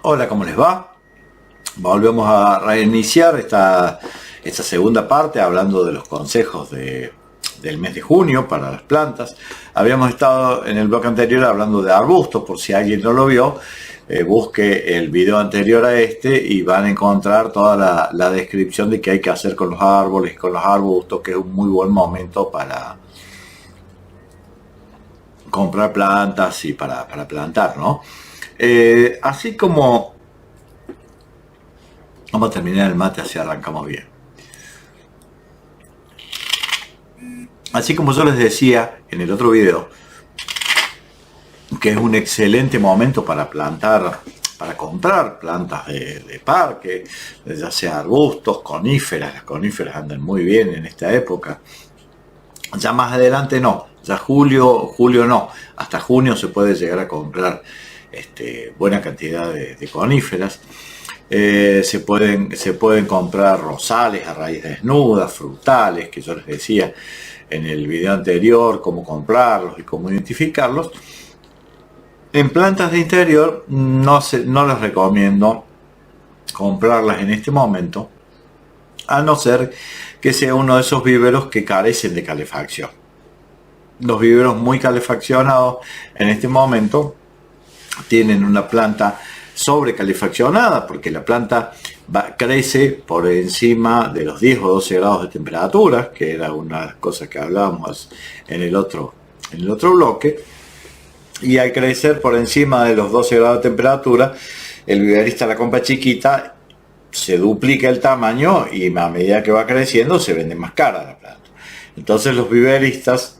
Hola, ¿cómo les va? Volvemos a reiniciar esta segunda parte hablando de los consejos del mes de junio para las plantas. Habíamos estado en el bloque anterior hablando de arbustos, por si alguien no lo vio, busque el video anterior a este y van a encontrar toda la descripción de qué hay que hacer con los árboles y con los arbustos, que es un muy buen momento para comprar plantas y para plantar, ¿no? Así como vamos a terminar el mate, así arrancamos bien. Así como yo les decía en el otro video, que es un excelente momento para plantar, para comprar plantas de parque, ya sea arbustos, coníferas. Las coníferas andan muy bien en esta época. Ya más adelante no, ya julio no, hasta junio se puede llegar a comprar buena cantidad de coníferas. Se pueden comprar rosales a raíz desnuda, frutales, que yo les decía en el video anterior cómo comprarlos y cómo identificarlos. En plantas de interior no les recomiendo comprarlas en este momento, a no ser que sea uno de esos viveros que carecen de calefacción. Los viveros muy calefaccionados en este momento tienen una planta sobrecalefaccionada, porque la planta crece por encima de los 10 o 12 grados de temperatura, que era una de las cosas que hablábamos en el otro bloque. Y al crecer por encima de los 12 grados de temperatura, el viverista la compra chiquita, se duplica el tamaño y a medida que va creciendo se vende más cara la planta. Entonces los viveristas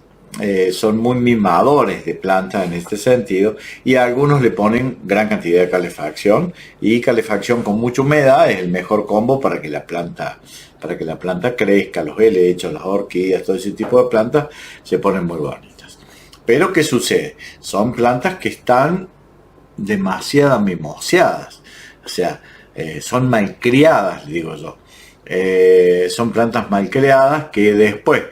son muy mimadores de plantas en este sentido, y a algunos le ponen gran cantidad de calefacción, y calefacción con mucha humedad es el mejor combo para que la planta crezca. Los helechos, las orquídeas, todo ese tipo de plantas se ponen muy bonitas. Pero ¿qué sucede? Son plantas que están demasiado mimoseadas, o sea, son malcriadas, digo yo. Son plantas malcriadas que después,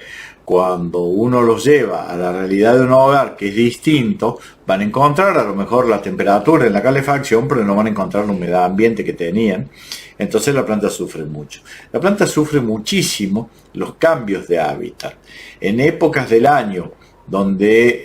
cuando uno los lleva a la realidad de un hogar que es distinto, van a encontrar a lo mejor la temperatura en la calefacción, pero no van a encontrar la humedad ambiente que tenían. Entonces la planta sufre mucho. La planta sufre muchísimo los cambios de hábitat. En épocas del año donde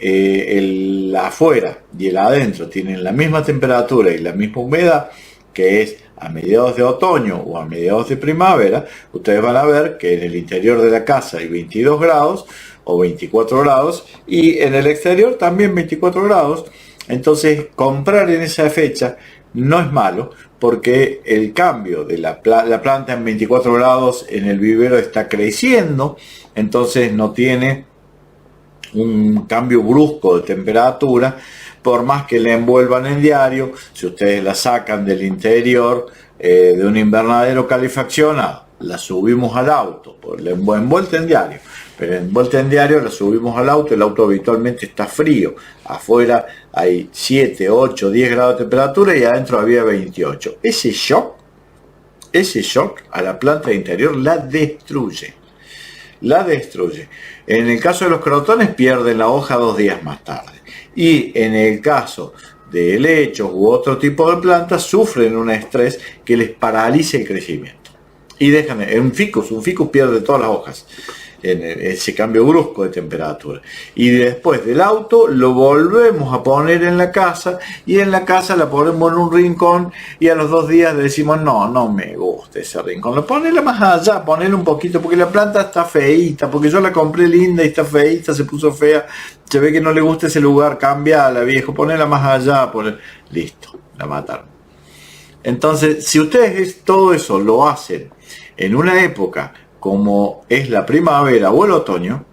el afuera y el adentro tienen la misma temperatura y la misma humedad, que es a mediados de otoño o a mediados de primavera, ustedes van a ver que en el interior de la casa hay 22 grados o 24 grados y en el exterior también 24 grados. Entonces comprar en esa fecha no es malo, porque el cambio de la planta en 24 grados en el vivero está creciendo, entonces no tiene un cambio brusco de temperatura. Por más que la envuelvan en diario, si ustedes la sacan del interior de un invernadero calefaccionado, la subimos al auto, pues la envuelta en diario, pero envuelta en diario la subimos al auto, el auto habitualmente está frío, afuera hay 7, 8, 10 grados de temperatura y adentro había 28. Ese shock a la planta de interior la destruye. En el caso de los crotones pierden la hoja 2 días más tarde. Y en el caso de helechos u otro tipo de plantas, sufren un estrés que les paraliza el crecimiento. Y dejan, un ficus pierde todas las hojas en ese cambio brusco de temperatura. Y después del auto lo volvemos a poner en la casa, y en la casa la ponemos en un rincón, y a los 2 días le decimos no me gusta ese rincón, lo ponela más allá, ponela un poquito, porque la planta está feíta, porque yo la compré linda y está feíta, se puso fea, se ve que no le gusta ese lugar, cambiala, viejo, ponela más allá, listo, la mataron. Entonces, si ustedes todo eso lo hacen en una época como es la primavera o el otoño,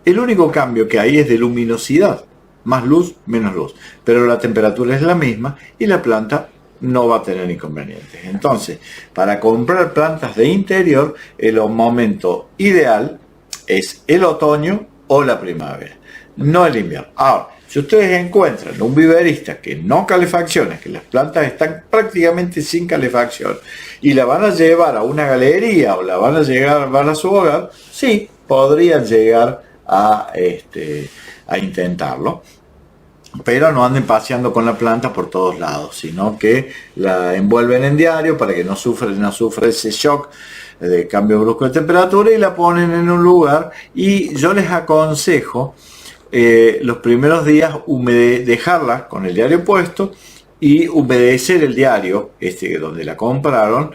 el único cambio que hay es de luminosidad, más luz, menos luz, pero la temperatura es la misma y la planta no va a tener inconvenientes. Entonces, para comprar plantas de interior, el momento ideal es el otoño o la primavera, no el invierno. Ahora, si ustedes encuentran un viverista que no calefacciona, que las plantas están prácticamente sin calefacción, y la van a llevar a una galería o la van a llevar a su hogar, sí, podrían llegar a intentarlo. pero no anden paseando con la planta por todos lados, sino que la envuelven en diario para que no sufra ese shock de cambio brusco de temperatura, y la ponen en un lugar. Y yo les aconsejo los primeros días dejarla con el diario puesto y humedecer el diario donde la compraron,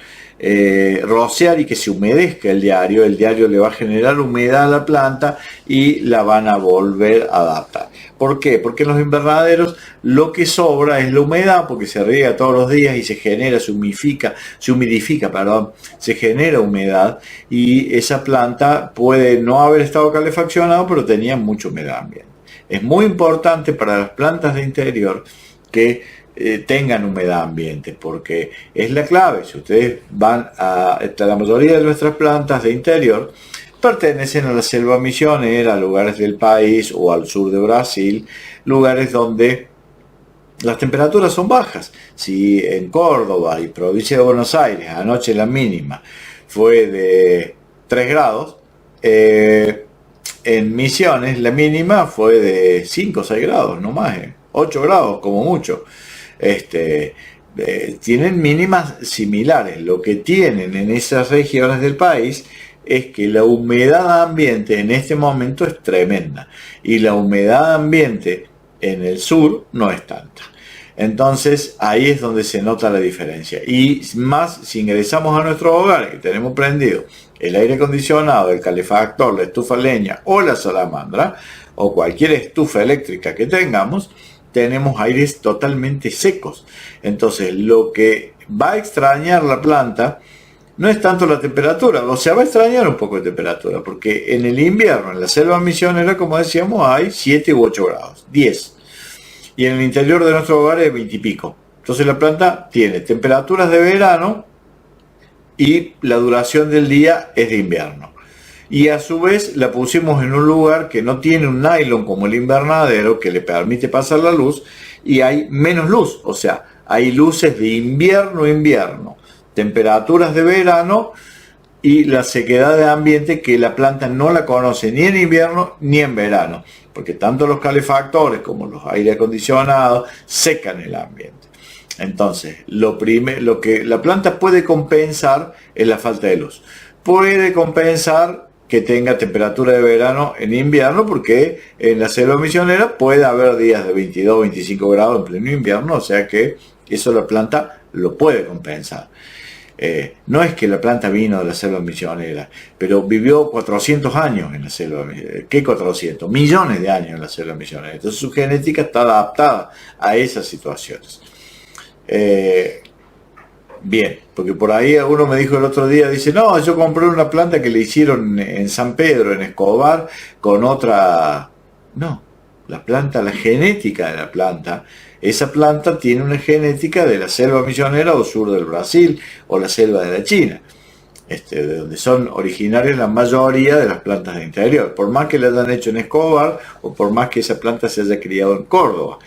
rociar y que se humedezca el diario le va a generar humedad a la planta y la van a volver a adaptar. ¿Por qué? Porque en los invernaderos lo que sobra es la humedad, porque se riega todos los días y se humidifica, se genera humedad, y esa planta puede no haber estado calefaccionado, pero tenía mucha humedad ambiente. Es muy importante para las plantas de interior que tengan humedad ambiente, porque es la clave. Si ustedes van la mayoría de nuestras plantas de interior pertenecen a la selva misionera, a lugares del país o al sur de Brasil, lugares donde las temperaturas son bajas. Si en Córdoba y provincia de Buenos Aires anoche la mínima fue de 3 grados, en Misiones la mínima fue de 5 o 6 grados, no más, 8 grados como mucho. Tienen mínimas similares. Lo que tienen en esas regiones del país es que la humedad ambiente en este momento es tremenda, y la humedad ambiente en el sur no es tanta. Entonces ahí es donde se nota la diferencia. Y más si ingresamos a nuestro hogar y tenemos prendido el aire acondicionado, el calefactor, la estufa a leña o la salamandra o cualquier estufa eléctrica que tengamos, tenemos aires totalmente secos. Entonces lo que va a extrañar la planta no es tanto la temperatura, o sea, va a extrañar un poco de temperatura, porque en el invierno, en la selva misionera, como decíamos, hay 7 u 8 grados, 10. Y en el interior de nuestro hogar es 20 y pico. Entonces la planta tiene temperaturas de verano y la duración del día es de invierno. Y a su vez la pusimos en un lugar que no tiene un nylon como el invernadero, que le permite pasar la luz, y hay menos luz, o sea, hay luces de invierno, temperaturas de verano y la sequedad de ambiente que la planta no la conoce ni en invierno ni en verano, porque tanto los calefactores como los aire acondicionados secan el ambiente. Entonces, lo que la planta puede compensar es la falta de luz. Puede compensar que tenga temperatura de verano en invierno, porque en la selva misionera puede haber días de 22, 25 grados en pleno invierno, o sea que eso la planta lo puede compensar. No es que la planta vino de la selva misionera, pero vivió 400 años en la selva. ¿Qué 400? Millones de años en la selva misionera. Entonces su genética está adaptada a esas situaciones. Bien, porque por ahí uno me dijo el otro día, dice, no, yo compré una planta que le hicieron en San Pedro, en Escobar, con otra. No, la genética de la planta, esa planta tiene una genética de la selva misionera o sur del Brasil o la selva de la China, de donde son originarias la mayoría de las plantas de interior, por más que la hayan hecho en Escobar o por más que esa planta se haya criado en Córdoba.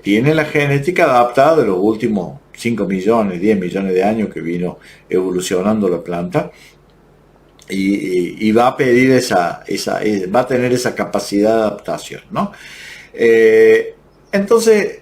Tiene la genética adaptada de los últimos 5 millones, 10 millones de años que vino evolucionando la planta, y va a pedir va a tener esa capacidad de adaptación, ¿no? Entonces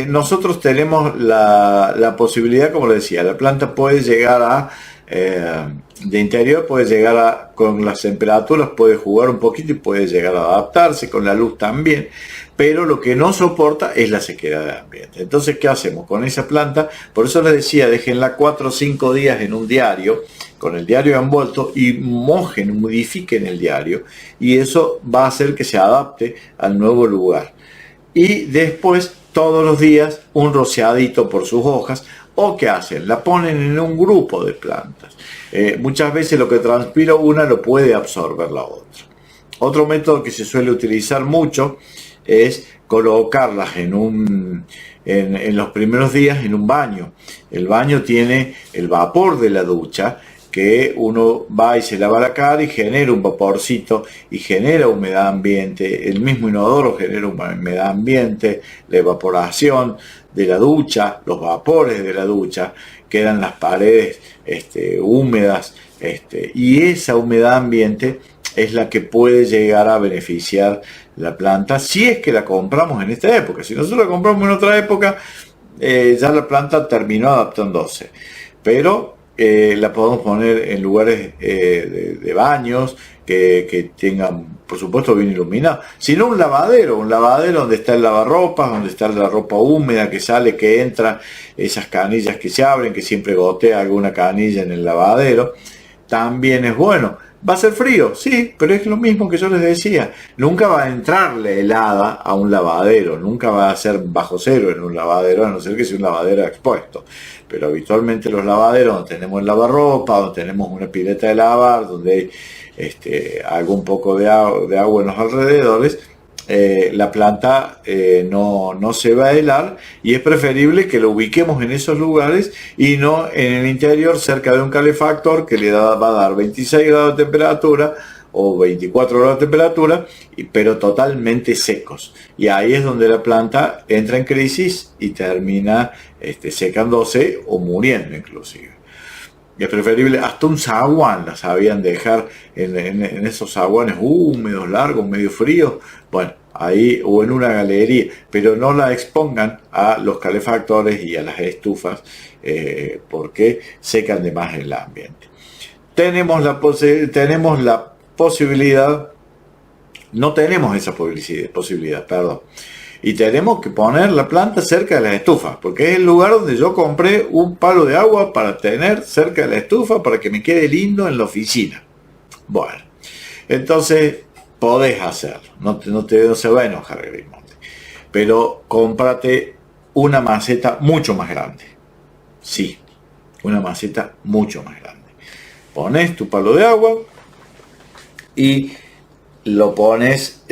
nosotros tenemos la posibilidad, como le decía, la planta puede llegar de interior, puede llegar con las temperaturas, puede jugar un poquito y puede llegar a adaptarse, con la luz también, pero lo que no soporta es la sequedad del ambiente. Entonces, ¿qué hacemos con esa planta? Por eso les decía, déjenla 4 o 5 días en un diario, con el diario envuelto, y modifiquen el diario, y eso va a hacer que se adapte al nuevo lugar. Y después, todos los días, un rociadito por sus hojas. ¿O qué hacen? La ponen en un grupo de plantas. Muchas veces lo que transpira una lo puede absorber la otra. Otro método que se suele utilizar mucho es colocarlas en los primeros días en un baño. El baño tiene el vapor de la ducha, que uno va y se lava la cara y genera un vaporcito y genera humedad ambiente. El mismo inodoro genera humedad ambiente, la evaporación de la ducha, los vapores de la ducha, quedan las paredes húmedas, y esa humedad ambiente es la que puede llegar a beneficiar la planta, si es que la compramos en esta época. Si nosotros la compramos en otra época, ya la planta terminó adaptándose. Pero la podemos poner en lugares de baños que tengan, por supuesto, bien iluminado. Si no, un lavadero donde está el lavarropas, donde está la ropa húmeda que sale, que entra, esas canillas que se abren, que siempre gotea alguna canilla en el lavadero, también es bueno. ¿Va a ser frío? Sí, pero es lo mismo que yo les decía. Nunca va a entrarle helada a un lavadero, nunca va a ser bajo cero en un lavadero, a no ser que sea un lavadero expuesto. Pero habitualmente los lavaderos, donde tenemos el lavarropa, donde tenemos una pileta de lavar, donde hay algún poco de agua en los alrededores, la planta no se va a helar, y es preferible que lo ubiquemos en esos lugares y no en el interior cerca de un calefactor que va a dar 26 grados de temperatura o 24 grados de temperatura, pero totalmente secos. Y ahí es donde la planta entra en crisis y termina secándose o muriendo inclusive. Es preferible, hasta un zaguán la sabían dejar en esos zaguanes húmedos, largos, medio fríos, bueno, ahí, o en una galería, pero no la expongan a los calefactores y a las estufas, porque secan de más el ambiente. Tenemos la posibilidad, no tenemos esa posibilidad, perdón. Y tenemos que poner la planta cerca de las estufas, porque es el lugar donde yo compré un palo de agua para tener cerca de la estufa, para que me quede lindo en la oficina. Bueno, entonces podés hacerlo, no se va a enojar Grismonte, pero cómprate una maceta mucho más grande. Sí, una maceta mucho más grande. Pones tu palo de agua y lo pones,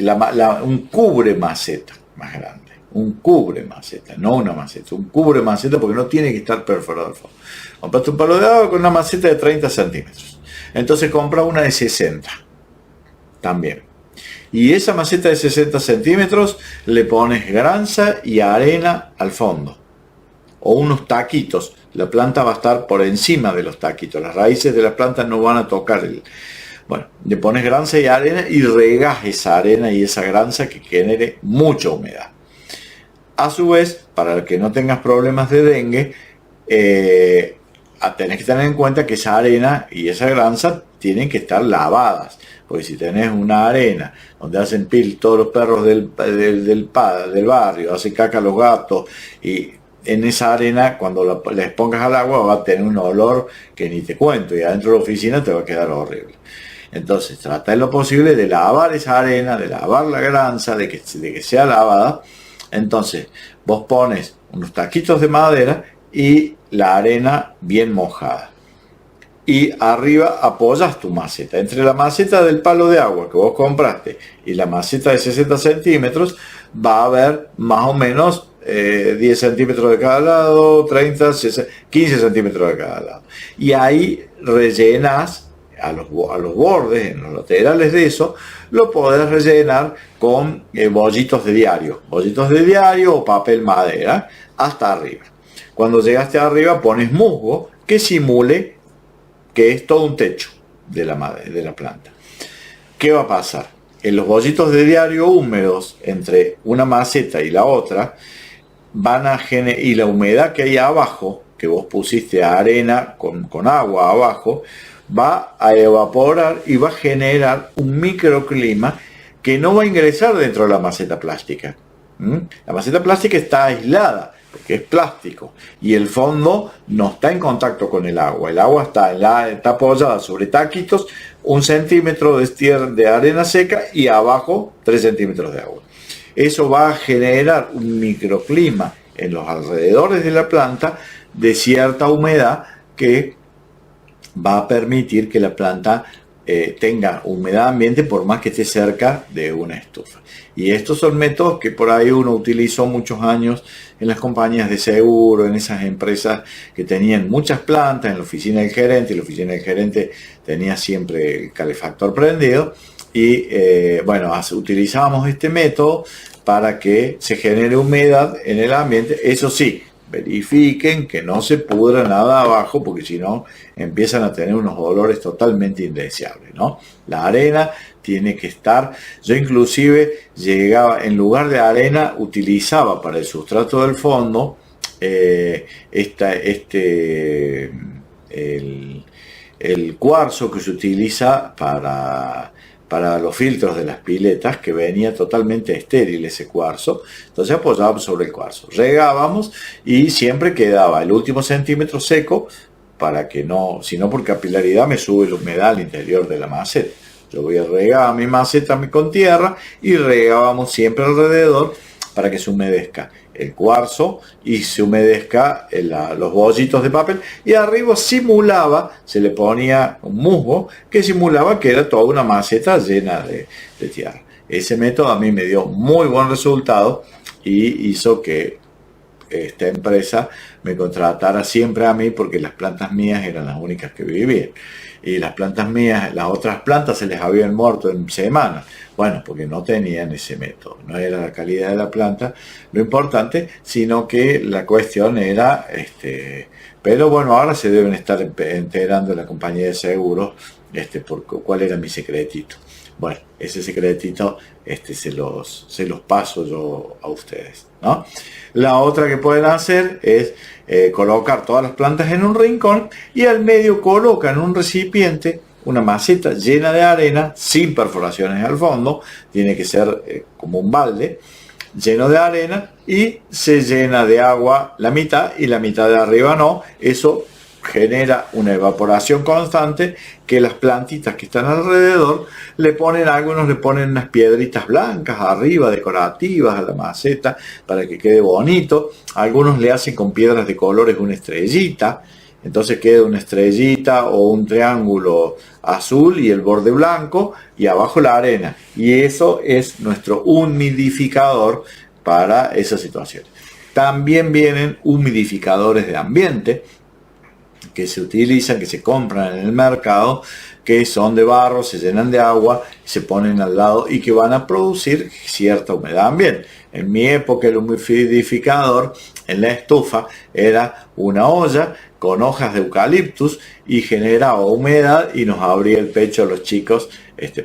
un cubre maceta más grande, un cubre maceta, no una maceta, un cubre maceta, porque no tiene que estar perforado al fondo. Compraste un palo de agua con una maceta de 30 centímetros, entonces compra una de 60 también, y esa maceta de 60 centímetros le pones granza y arena al fondo, o unos taquitos. La planta va a estar por encima de los taquitos, las raíces de la planta no van a tocar bueno, le pones granza y arena y regás esa arena y esa granza que genere mucha humedad. A su vez, para que no tengas problemas de dengue, tenés que tener en cuenta que esa arena y esa granza tienen que estar lavadas. Porque si tenés una arena donde hacen pil todos los perros del barrio, hacen caca los gatos, y en esa arena, cuando les pongas al agua, va a tener un olor que ni te cuento, y adentro de la oficina te va a quedar horrible. Entonces trata en lo posible de lavar esa arena, de lavar la granza, de que sea lavada. Entonces vos pones unos taquitos de madera y la arena bien mojada, y arriba apoyas tu maceta. Entre la maceta del palo de agua que vos compraste y la maceta de 60 centímetros va a haber más o menos 10 centímetros de cada lado, 30, 15 centímetros de cada lado, y ahí rellenas a los bordes, en los laterales de eso, lo podés rellenar con bollitos de diario o papel madera hasta arriba. Cuando llegaste arriba pones musgo que simule que es todo un techo de la planta. ¿Qué va a pasar? En los bollitos de diario húmedos entre una maceta y la otra y la humedad que hay abajo, que vos pusiste arena con agua abajo, va a evaporar y va a generar un microclima que no va a ingresar dentro de la maceta plástica. La maceta plástica está aislada porque es plástico y el fondo no está en contacto con el agua. El agua está apoyada sobre taquitos, 1 centímetro de arena seca y abajo 3 centímetros de agua. Eso va a generar un microclima en los alrededores de la planta de cierta humedad que va a permitir que la planta tenga humedad ambiente por más que esté cerca de una estufa. Y estos son métodos que por ahí uno utilizó muchos años en las compañías de seguro, en esas empresas que tenían muchas plantas, en la oficina del gerente, y la oficina del gerente tenía siempre el calefactor prendido, y utilizábamos este método para que se genere humedad en el ambiente. Eso sí, verifiquen que no se pudra nada abajo, porque si no empiezan a tener unos olores totalmente indeseables, ¿no? La arena tiene que estar, yo inclusive llegaba, en lugar de arena, utilizaba para el sustrato del fondo el cuarzo que se utiliza para los filtros de las piletas, que venía totalmente estéril ese cuarzo. Entonces apoyábamos sobre el cuarzo, regábamos y siempre quedaba el último centímetro seco, para que no, sino por capilaridad me sube la humedad al interior de la maceta. Yo voy a regar mi maceta con tierra y regábamos siempre alrededor para que se humedezca el cuarzo y se humedezca los bollitos de papel, y arriba simulaba, se le ponía un musgo que simulaba que era toda una maceta llena de tierra. Ese método a mí me dio muy buen resultado y hizo que esta empresa me contratara siempre a mí, porque las plantas mías eran las únicas que vivían. Y las plantas mías, las otras plantas se les habían muerto en semanas. Bueno, porque no tenían ese método. No era la calidad de la planta lo importante, sino que la cuestión era, pero bueno, ahora se deben estar enterando la compañía de seguros, por cuál era mi secretito. Bueno, ese secretito, se los paso yo a ustedes, ¿no? La otra que pueden hacer es colocar todas las plantas en un rincón y al medio colocan un recipiente, una maceta llena de arena, sin perforaciones al fondo, tiene que ser como un balde lleno de arena, y se llena de agua la mitad y la mitad de arriba no. Eso genera una evaporación constante, que las plantitas que están alrededor algunos le ponen unas piedritas blancas arriba, decorativas a la maceta, para que quede bonito. Algunos le hacen con piedras de colores una estrellita, entonces queda una estrellita o un triángulo azul y el borde blanco, y abajo la arena, y eso es nuestro humidificador para esas situaciones. También vienen humidificadores de ambiente que se utilizan, que se compran en el mercado, que son de barro, se llenan de agua, se ponen al lado y que van a producir cierta humedad ambiente. En mi época el humidificador en la estufa era una olla con hojas de eucaliptus y generaba humedad y nos abría el pecho a los chicos,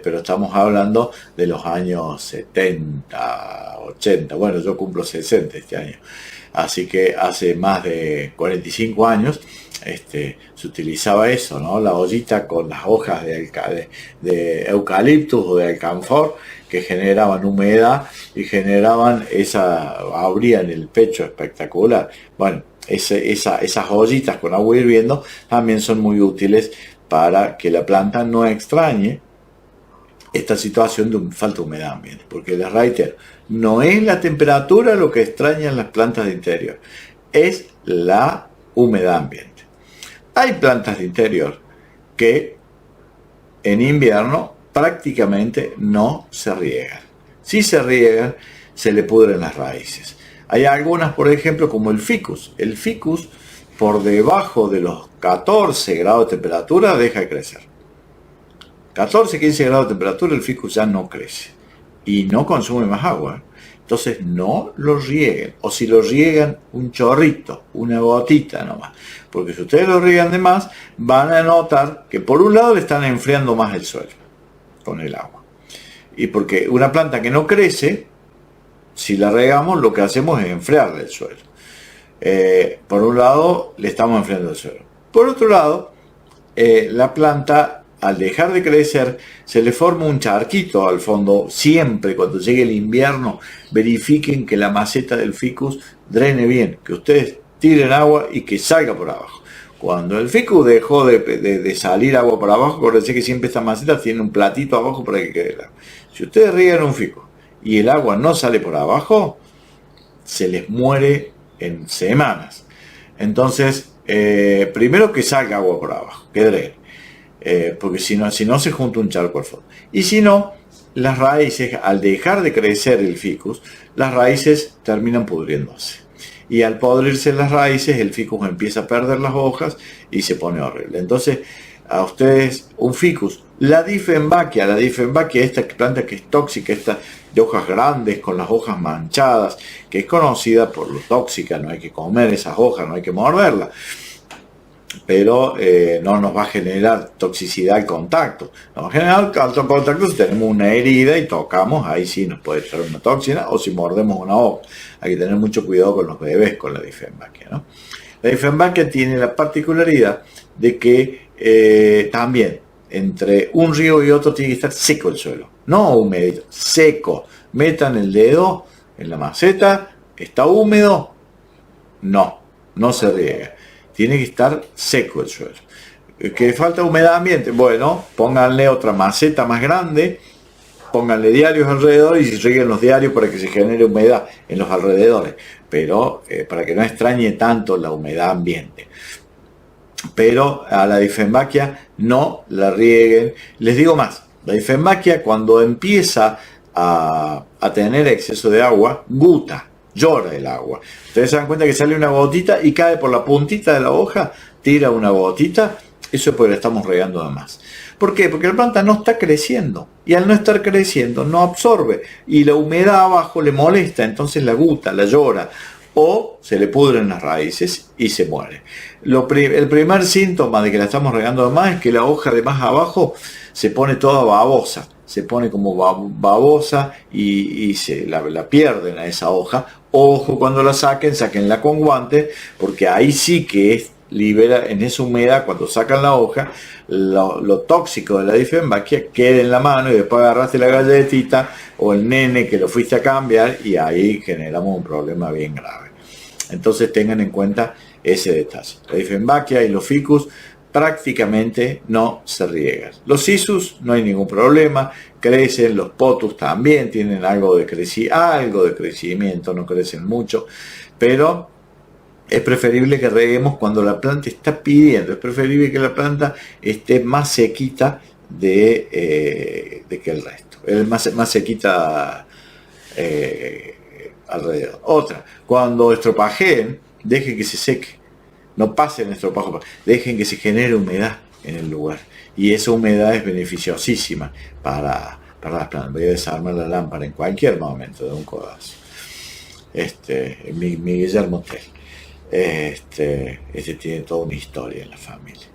pero estamos hablando de los años 70, 80, bueno, yo cumplo 60 este año, así que hace más de 45 años se utilizaba eso, ¿no? La ollita con las hojas de eucaliptus o de alcanfor, que generaban humedad y abrían el pecho espectacular. Bueno, esas ollitas con agua hirviendo también son muy útiles para que la planta no extrañe esta situación de falta de humedad ambiente, porque les reitero, no es la temperatura lo que extrañan las plantas de interior, es la humedad ambiente. Hay plantas de interior que en invierno prácticamente no se riegan. Si se riegan, se le pudren las raíces. Hay algunas, por ejemplo, como el ficus. El ficus, por debajo de los 14 grados de temperatura, deja de crecer. 14, 15 grados de temperatura, el ficus ya no crece y no consume más agua. Entonces no lo rieguen, o si lo riegan, un chorrito, una gotita nomás, porque si ustedes lo riegan de más, van a notar que por un lado le están enfriando más el suelo con el agua, y porque una planta que no crece, si la regamos, lo que hacemos es enfriarle el suelo. Por un lado le estamos enfriando el suelo, por otro lado la planta, al dejar de crecer, se le forma un charquito al fondo. Siempre cuando llegue el invierno, verifiquen que la maceta del ficus drene bien, que ustedes tiren agua y que salga por abajo. Cuando el ficus dejó de salir agua por abajo, acuérdense que siempre esta maceta tiene un platito abajo para que quede el agua. Si ustedes riegan un ficus y el agua no sale por abajo, se les muere en semanas. Entonces, primero que salga agua por abajo, que drene. Porque si no se junta un charco al fondo. Y si no, las raíces, al dejar de crecer el ficus, las raíces terminan pudriéndose. Y al podrirse las raíces, el ficus empieza a perder las hojas y se pone horrible. Entonces, a ustedes, un ficus La Dieffenbachia, esta planta que es tóxica, esta de hojas grandes con las hojas manchadas, que es conocida por lo tóxica, no hay que comer esas hojas, no hay que morderlas, pero no nos va a generar toxicidad al contacto. Nos va a generar alto contacto si tenemos una herida y tocamos, ahí sí nos puede traer una toxina, o si mordemos una hoja. Hay que tener mucho cuidado con los bebés con la Dieffenbachia, ¿no? La Dieffenbachia tiene la particularidad de que también entre un río y otro tiene que estar seco el suelo, no húmedo, seco. Metan el dedo en la maceta, ¿está húmedo? No se riega. Tiene que estar seco el suelo. ¿Que falta humedad ambiente? Bueno, pónganle otra maceta más grande, pónganle diarios alrededor y rieguen los diarios para que se genere humedad en los alrededores, pero para que no extrañe tanto la humedad ambiente. Pero a la Dieffenbachia no la rieguen. Les digo más, la Dieffenbachia cuando empieza a tener exceso de agua, guta, llora el agua. Ustedes se dan cuenta que sale una gotita y cae por la puntita de la hoja, tira una gotita, eso es porque la estamos regando de más. ¿Por qué? Porque la planta no está creciendo, y al no estar creciendo no absorbe, y la humedad abajo le molesta, entonces la guta, la llora, o se le pudren las raíces y se muere. El primer síntoma de que la estamos regando de más es que la hoja de más abajo se pone toda babosa, se pone como babosa y la pierden a esa hoja. Ojo, cuando la saquenla con guantes, porque ahí sí que libera en esa humedad, cuando sacan la hoja, lo tóxico de la Dieffenbachia queda en la mano y después agarraste la galletita o el nene que lo fuiste a cambiar y ahí generamos un problema bien grave. Entonces tengan en cuenta ese detalle. La Dieffenbachia y los ficus prácticamente no se riegan. Los sisus no hay ningún problema, crecen. Los potus también tienen algo de crecimiento, no crecen mucho, pero es preferible que reguemos cuando la planta está pidiendo. Es preferible que la planta esté más sequita de que el resto. Es más sequita alrededor. Otra, cuando estropajeen, dejen que se seque. No pasen estropajo, dejen que se genere humedad en el lugar. Y esa humedad es beneficiosísima para las plantas. Voy a desarmar la lámpara en cualquier momento de un codazo. Mi Guillermo Tell. Este tiene toda una historia en la familia.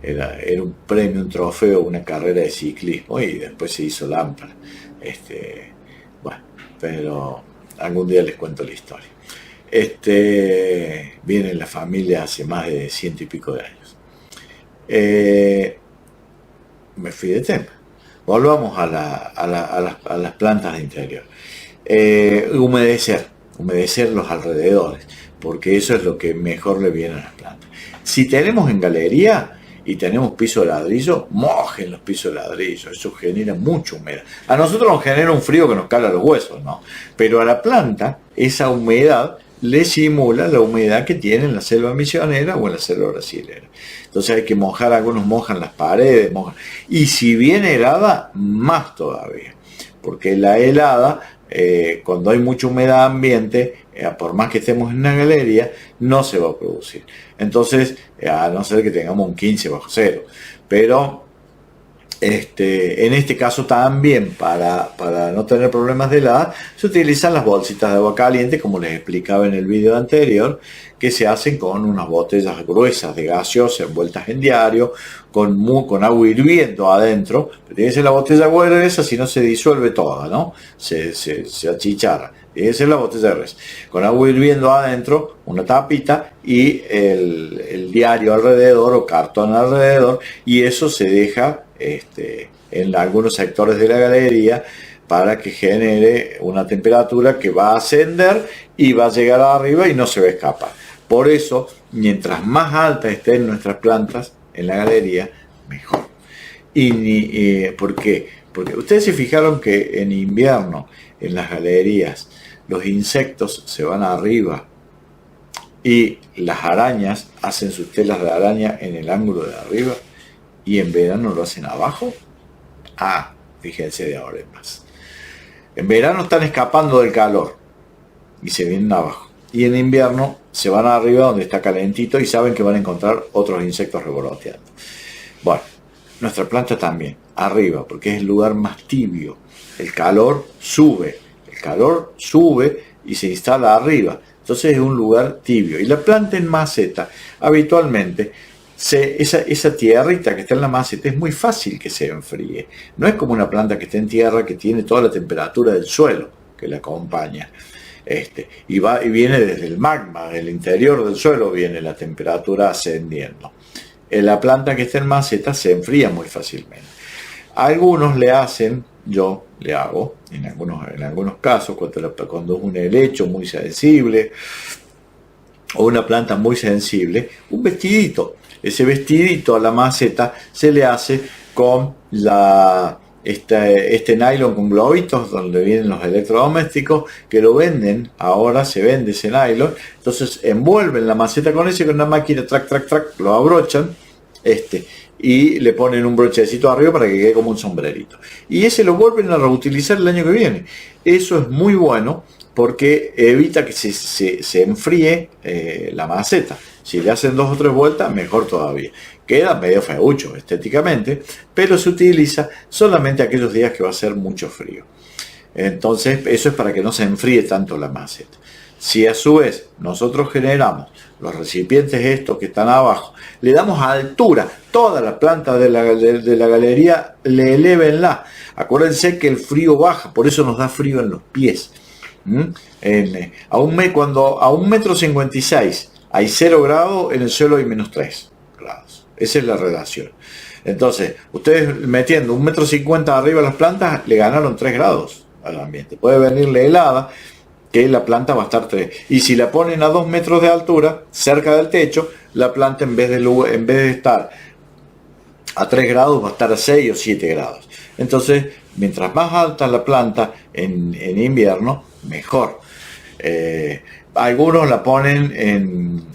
Era un premio, un trofeo, una carrera de ciclismo y después se hizo lámpara. Bueno, pero algún día les cuento la historia. Viene en la familia hace más de 100 y pico de años. Me fui de tema. Volvamos a las plantas de interior. Humedecer los alrededores, porque eso es lo que mejor le viene a las plantas. Si tenemos en galería y tenemos piso de ladrillo, mojen los pisos de ladrillo, eso genera mucha humedad. A nosotros nos genera un frío que nos cala los huesos, ¿no? Pero a la planta esa humedad le simula la humedad que tiene en la selva misionera o en la selva brasilera. Entonces hay que mojar, algunos mojan las paredes, y si viene helada, más todavía, porque la helada, cuando hay mucha humedad ambiente, por más que estemos en una galería, no se va a producir. Entonces, a no ser que tengamos un 15 bajo cero, pero en este caso también, para no tener problemas de helada, se utilizan las bolsitas de agua caliente, como les explicaba en el vídeo anterior, que se hacen con unas botellas gruesas de gaseosa envueltas en diario, con agua hirviendo adentro. Pero tiene que ser la botella gruesa, si no se disuelve toda, ¿no? Se achicharra. Tiene que ser la botella gruesa. Con agua hirviendo adentro, una tapita y el diario alrededor o cartón alrededor, y eso se deja en algunos sectores de la galería para que genere una temperatura que va a ascender y va a llegar arriba y no se va a escapar. Por eso, mientras más altas estén nuestras plantas en la galería, mejor. ¿Por qué? Porque ustedes se fijaron que en invierno, en las galerías, los insectos se van arriba y las arañas hacen sus telas de araña en el ángulo de arriba, y en verano lo hacen abajo. Fíjense de ahora en más. En verano están escapando del calor y se vienen abajo, y en invierno se van arriba donde está calentito y saben que van a encontrar otros insectos revoloteando. Bueno, nuestra planta también, arriba, porque es el lugar más tibio. El calor sube y se instala arriba. Entonces es un lugar tibio. Y la planta en maceta, habitualmente, esa tierrita que está en la maceta es muy fácil que se enfríe. No es como una planta que está en tierra que tiene toda la temperatura del suelo que la acompaña. Y viene desde el magma, del interior del suelo viene la temperatura ascendiendo. La planta que está en maceta se enfría muy fácilmente. Algunos le hacen, yo le hago, en algunos casos, cuando es un helecho muy sensible o una planta muy sensible, un vestidito. Ese vestidito a la maceta se le hace con este nylon con globitos donde vienen los electrodomésticos que lo venden, ahora se vende ese nylon, entonces envuelven la maceta con ese, con una máquina track, lo abrochan y le ponen un brochecito arriba para que quede como un sombrerito, y ese lo vuelven a reutilizar el año que viene. Eso es muy bueno porque evita que se enfríe la maceta. Si le hacen 2 o 3 vueltas, mejor todavía. Queda medio feucho estéticamente, pero se utiliza solamente aquellos días que va a ser mucho frío. Entonces, eso es para que no se enfríe tanto la maceta. Si a su vez nosotros generamos los recipientes estos que están abajo, le damos altura, toda la planta de la galería, le elévenla. Acuérdense que el frío baja, por eso nos da frío en los pies. Cuando a 1,56 m hay 0 grados, en el suelo hay -3 grados. Esa es la relación. Entonces, ustedes metiendo 1,50 m arriba las plantas, le ganaron 3 grados al ambiente. Puede venirle helada, que la planta va a estar 3. Y si la ponen a 2 metros de altura, cerca del techo, la planta en vez de estar a 3 grados, va a estar a 6 o 7 grados. Entonces, mientras más alta la planta en invierno, mejor. Algunos la ponen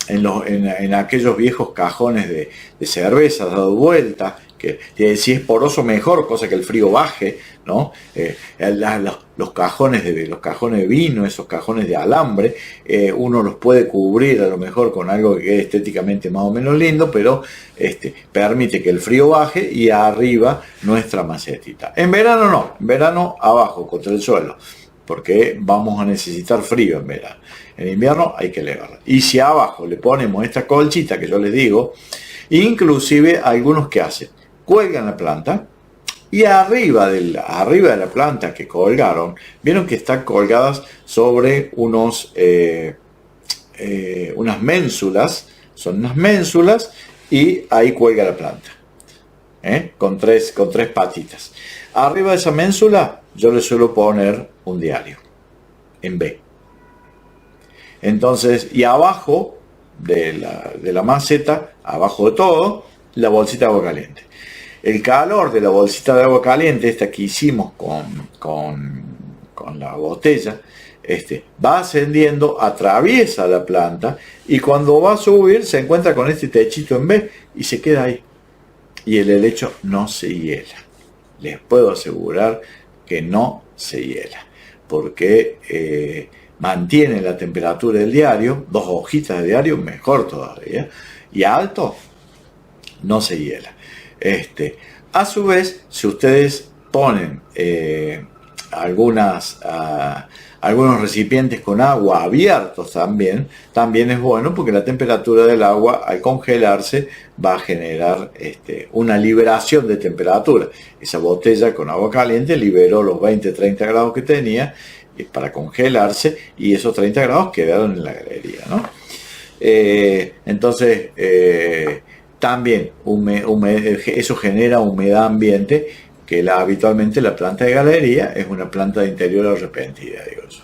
en aquellos viejos cajones de cerveza dado vuelta, que si es poroso mejor, cosa que el frío baje, ¿no? Los cajones de vino, esos cajones de alambre, uno los puede cubrir a lo mejor con algo que quede estéticamente más o menos lindo, pero permite que el frío baje y arriba nuestra macetita. En verano no, en verano abajo, contra el suelo, porque vamos a necesitar frío en verano. En invierno hay que elevarla. Y si abajo le ponemos esta colchita que yo les digo, inclusive algunos que hacen, cuelgan la planta y arriba de la planta que colgaron, vieron que están colgadas sobre unas ménsulas, son unas ménsulas, y ahí cuelga la planta, con tres patitas. Arriba de esa ménsula yo le suelo poner un diario en B. Entonces, y abajo de la maceta, abajo de todo, la bolsita de agua caliente. El calor de la bolsita de agua caliente, esta que hicimos con la botella, va ascendiendo, atraviesa la planta, y cuando va a subir se encuentra con este techito en B y se queda ahí. Y el helecho no se hiela. Les puedo asegurar que no se hiela, porque mantiene la temperatura del diario, 2 hojitas de diario, mejor todavía, y alto, no se hiela. A su vez, si ustedes ponen algunos recipientes con agua abiertos también es bueno, porque la temperatura del agua al congelarse va a generar una liberación de temperatura. Esa botella con agua caliente liberó los 20-30 grados que tenía para congelarse, y esos 30 grados quedaron en la galería, ¿no? Entonces, también eso genera humedad ambiente, que habitualmente la planta de galería es una planta de interior arrepentida, digo yo,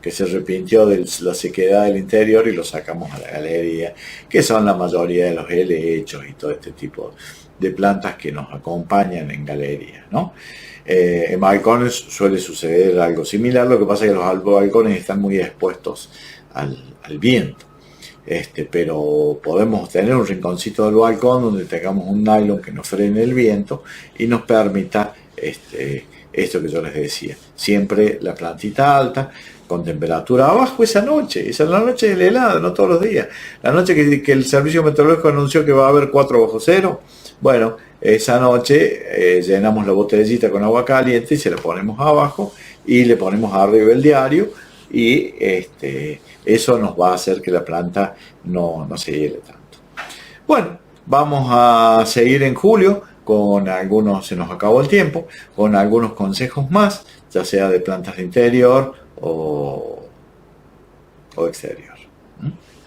que se arrepintió de la sequedad del interior y lo sacamos a la galería, que son la mayoría de los helechos y todo este tipo de plantas que nos acompañan en galería, ¿no? En balcones suele suceder algo similar, lo que pasa es que los balcones están muy expuestos al viento. Pero podemos tener un rinconcito del balcón donde tengamos un nylon que nos frene el viento y nos permita esto que yo les decía, siempre la plantita alta con temperatura abajo. Esa es la noche de la helada, no todos los días, la noche que el servicio meteorológico anunció que va a haber 4 bajo cero. Bueno, esa noche llenamos la botellita con agua caliente y se la ponemos abajo y le ponemos arriba el diario y eso nos va a hacer que la planta no se hiele tanto. Bueno, vamos a seguir en julio con algunos, se nos acabó el tiempo, con algunos consejos más, ya sea de plantas de interior o exterior.